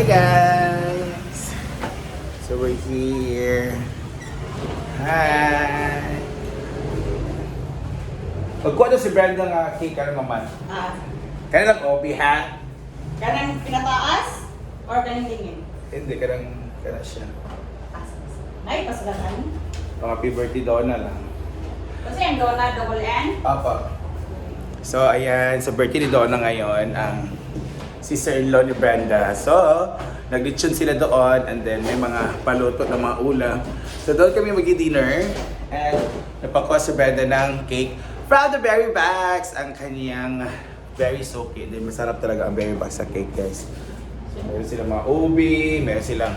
Hi guys! So we're here. Hi! Pagkuha daw si Brenda nga cake ka naman. Kaya lang obi ha? Kanang pinataas or kanang tingin? Hindi, karang siya. Ay, pasalakan. Happy birthday daw na lang. Kasi ang donut double N. Apa. So ayan, sa birthday ni Donna ngayon, ang sister-in-law ni Brenda. So, nag-lechon sila doon and then may mga paluto ng mga ulam. So doon kami mag-dinner and napakuha si Brenda ng cake from the Berry Bags. Ang kaniyang very soapy. And then masarap talaga ang Berry Bags sa cake, guys. So meron silang mga ubi, meron silang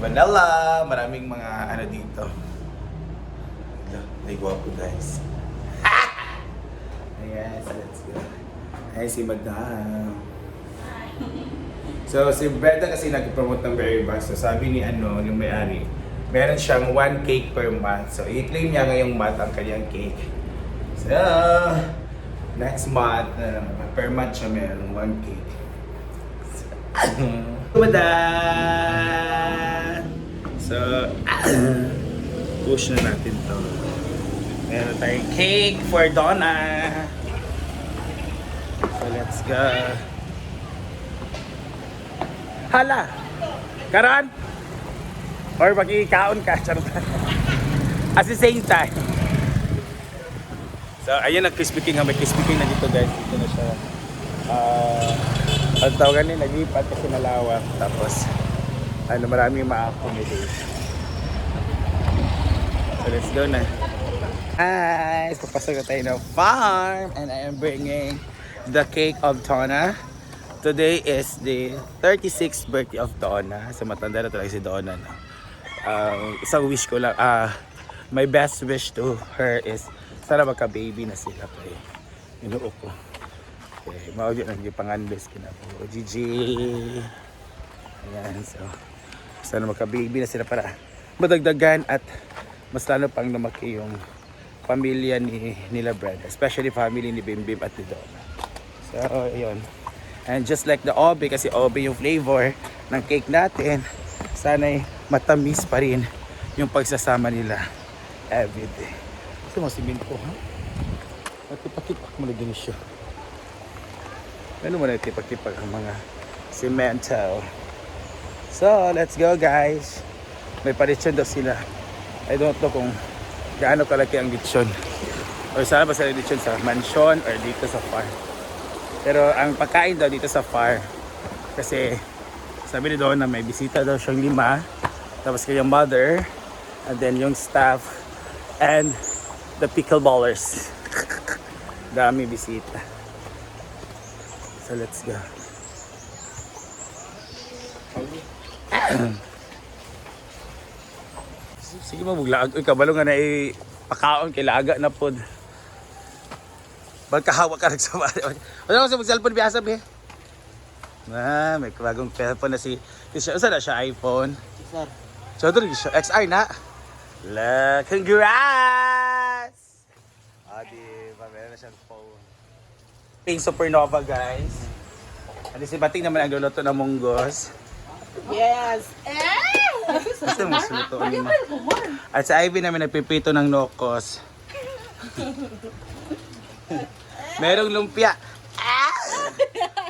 vanilla, maraming mga ano dito. May guwapo, guys. Ayan, so let's go. Ayan si Madam. So si Brenda kasi nag-promote ng Berry Bags. So sabi ni yung may-ari, meron siyang 1 cake per month. So i-claim niya ngayong month ang kanyang cake. So next month, per month siya meron 1 cake. Madam! So push na natin to. Meron tayong cake for Donna. So let's go. Hala! Karan! Or magkikaon ka, charot. At the same time. So ayun ang crispy king. May crispy king na dito, guys. Dito na siya. Ang tawagan nila, naglipat kasi nalawak. Tapos maraming ma-accommodate. So let's go na. Hi! Papasok na tayo ng farm and I am bringing the cake of Donna. Today is the 36th birthday of Donna. So matanda na talaga si Donna. No? Isang wish ko lang, my best wish to her is sana magka-baby na sila. Okay. Inuo ko. Okay. Maudyo na yung pangandos ko na po. GG! Ayan, so sana magka-baby na sila para madagdagan at mas lalo pang lumaki yung pamilya nila Brenda, especially family ni Bimbim at ni Donna. So, ayun. And just like the obe, kasi obe yung flavor ng cake natin, sana'y matamis pa rin yung pagsasama nila everyday. Kasi mo simin ko, ha? Natipak-tipak mo na ginisyo. Ano mo na natipak-tipak ang mga cemento. So, let's go guys. May paritson daw sila. I don't know kung gaano kalaki ang lechon. O sana ba sa lechon sa mansion or dito sa farm. Pero ang pagkain daw dito sa farm, kasi sabi ni Donna may bisita daw siyang 5, tapos kayong mother, and then yung staff, and the pickleballers. Dami bisita. So let's go. Sige mo, buglaag. Uy, kabalo nga na pakaon kay laga na pod. Magkahawa ka nagsama. Ano ko sa mag-cellphone biasa be? May bagong cellphone na si Saan na siya? iPhone? Sir. So, ito rin siya. XR na. Congrats! Diba? Meron na siyang phone. Pink Supernova, guys. At si Bating naman ang luluto ng munggos. Yes! Basta mas luto niya. At sa Ivy namin nagpipito ng nokos. Merong lumpia.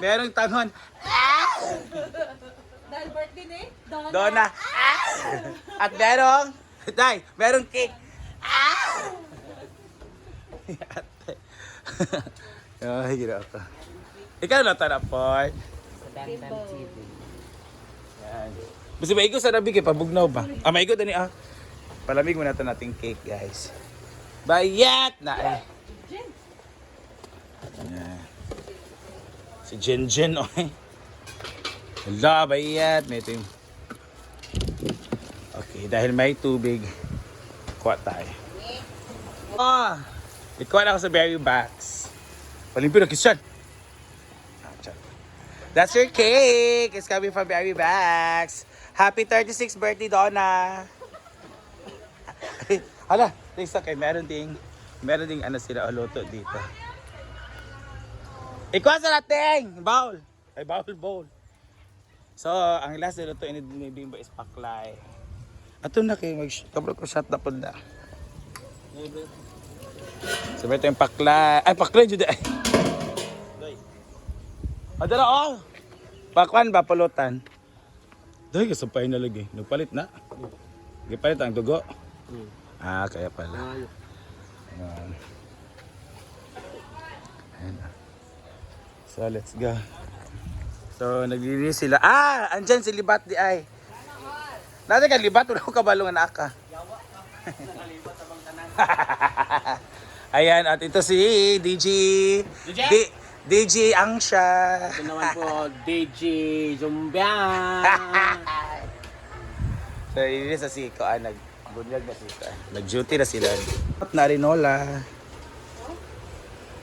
Merong tanghon. Dahil birthday ni Donna. At merong cake. Ay, gila ako. Ikaw na tarapon. Yan. Basta maigo sa nabi kay pabugnaw ba? Maigo dani Palamig muna ito nating cake, guys. Bayat na eh. Yan. Si Jinjin, okay. Hala, bayat. May ito yung... Okay, dahil may tubig, kuha tayo. Ikuha na ako sa Berry Bags. Palimpyo na, Christian. That's your cake. It's coming from Berry Bags. Happy 36th birthday, Donna. Hala, Lisa, kay meron ding sila luto dito. Ikuha sa nating! Bowl! Ay, bowl. So, ang last na luto ni Bimbo is paklay. Ato na kayo kabro ko shot na po na. So, ito yung paklay. Ay, paklay dyan ay. Adala oh! Pakwan ba pulutan? Dahil kasampay na lagi. Nagpalit na. Nagpalit ang dugo. Ah, kaya pala. Ayan. Ayan. So, let's go. So, naglilinis sila. Ah! Andyan si Libat di ay. Dati ka Libat, wala ko kabalungan na ka. Ayan, at ito si DJ. DJ Angsha. Ito naman po, DJ Zumbian. So, yun sa siko, nagbunyag na siko. Nag-duty na sila. Na Arinola.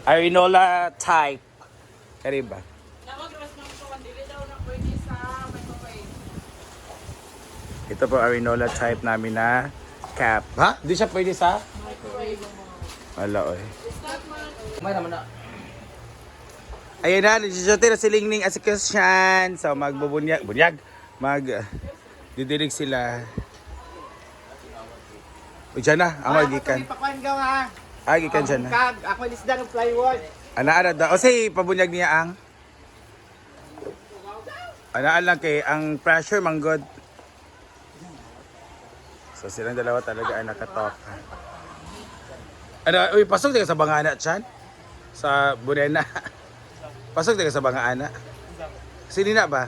Arinola type. Kaya ba? Ito po Arinola type namin na cap. Ha? Di siya pwede sa? Wala oy. May naman na. Ayun na, nagsusuti na si Lingning at si Christian. So, magbubunyag, didirig sila. O, dyan na, ang magikan. Pakwan ka nga. Gikan dyan na. Ako lisda ng plywood. Ana daw. O, say, pabunyag niya ang. Anaan lang kay, ang pressure manggod. So, silang dalawa talaga ay nakatalk. Uy, pasok din ka sa bangana, Chan? Sa Burena. Pasok din ka sa bangana. Sini na ba?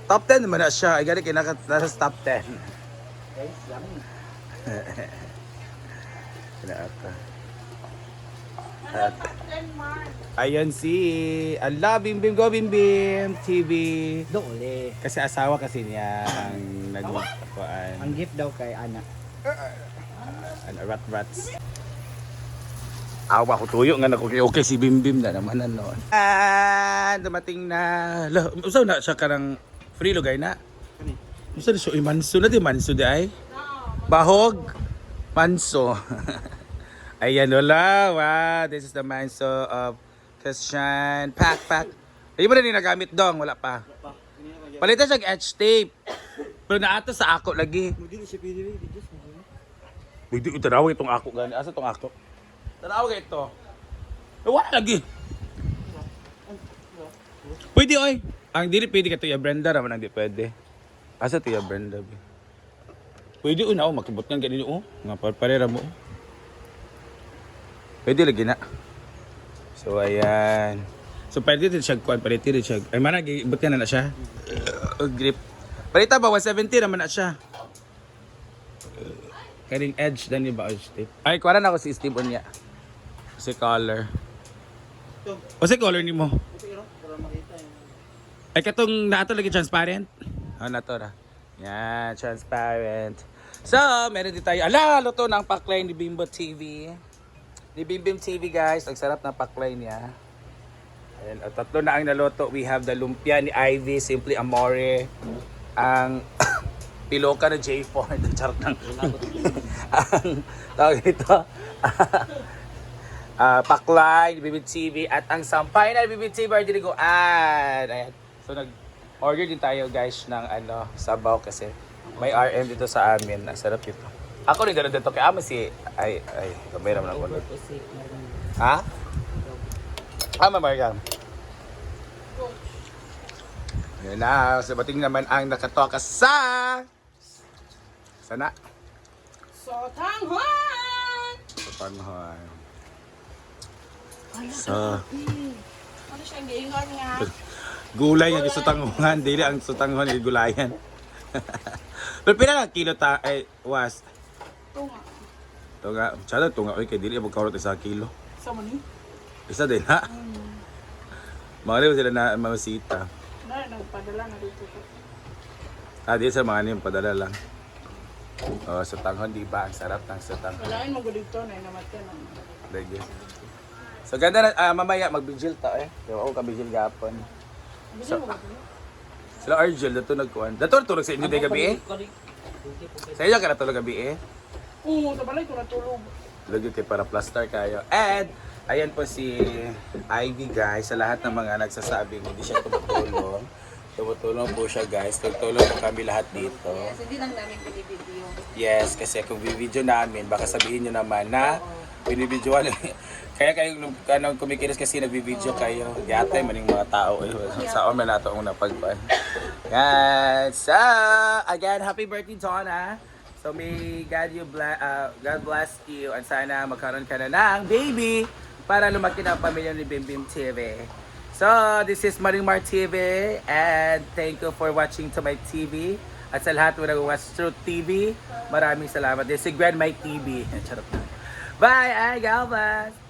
Top 10 naman na siya. Ay, gani nasa top 10. Kinaata. At, ayan si Allah Bimbim Go Bimbim TV. Doole. Kasi asawa kasi niya ang nagpakuan. Ang gift daw kay Ana. Rats. Awa ko tuyo nga okay si Bimbim na naman noon. Dumating na. Usaw na siya karang free lugay na. Usaw na siya manso na di manso di ay. Bahog manso. Ayan wala. Wow, this is the manso of Christian. Pak. Ay mo na ni nagamit dong, wala pa. Palitan siya etch tape. Pero naato sa ako lagi. Pwede ko tanawag itong ako gani. Asa itong ako? Tanawag ito. Wala lagi. Pwede oy. Ang dili pwede ka tuya Brenda naman ang di pwede. Asa tuya Brenda? Pwede una o makibot nga ganito o. Nga parera mo. Pwede lagi na. So ayan. So pwede din siya kuan, pwede din siya. Ay mana gibot na siya. Grip. Palita ba 170 naman na siya. Karing edge dan ni ba Steve? Ay kuara na ako si Steve unya. Si color. O si color ni mo. Ay katong nato lagi transparent. Ah nato ra. Yan, transparent. So, meron din tayo. Ala, luto ng paklay ni Bimbo TV. Ni Bimbim TV guys, ang sarap ng paklay niya. Ayan, at tatlo na ang naluto. We have the lumpia ni Ivy, Simply Amore. Ang piloka na J4. Charot lang. Ang tawag ito. Paklay ni Bimbim TV. At ang sampay na ni Bimbim TV ay diniguan. Ayan. So nag-order din tayo guys ng sabaw kasi may RM dito sa amin. Ang sarap ito. Ako rin ganun dito. Kaya si... Ay, kamay naman ako. Ha? Mariam. Yan na. Sabating naman ang nakatoka sa... Sana? Sotanghon! Sotanghon. So... Ano siyang giingon nga? Gulay nga sotanghon. Dili ang sotanghon ay gulayan. Pero pila lang kilo was? Tunga. Tunga. Tsada tunga. Uy, kay dili mo kaurot isa kilo. Sa mani? Isa din ha? Mga sila na mamasita. Nagpadala na dito ko. Di sa mga niyong padala lang. Sotanghon, di ba? Ang sarap ng sotanghon. Walain mo ko dito na inamatyan. Lagi. So ganda na, mamaya magbigil ta eh. Pero ako kabigil gapon. Bisa mo ko Sila Argel, dato nagkuhan. Dato natulog sa inyo day gabi eh? Sa inyo ka natulog gabi eh? Oo, tabalay ko natulog. Lagi kay para plaster kayo. And, ayan po si Ivy guys, sa lahat ng mga nagsasabing hindi siya tumutulong. So tumutulong po siya guys. Tutulong po kami lahat dito. Yes, hindi lang namin binibideo. Yes, kasi kung bibidyo namin, baka sabihin nyo naman na binibidyoan. Kaya kayo kanong kumikilos kasi nagbibidyo kayo. Yatay maning mga tao. Sa omen na ito ang napagpan. Guys, so again, happy birthday Donna. So may God bless you and sana magkaroon ka na ng baby para lumaki na ang pamilya ni Bimbim TV. So this is Marimar TV and thank you for watching to my TV. At sa lahat na nag-watch through TV, maraming salamat. This is Grand My TV. Charot na. Bye, God bless.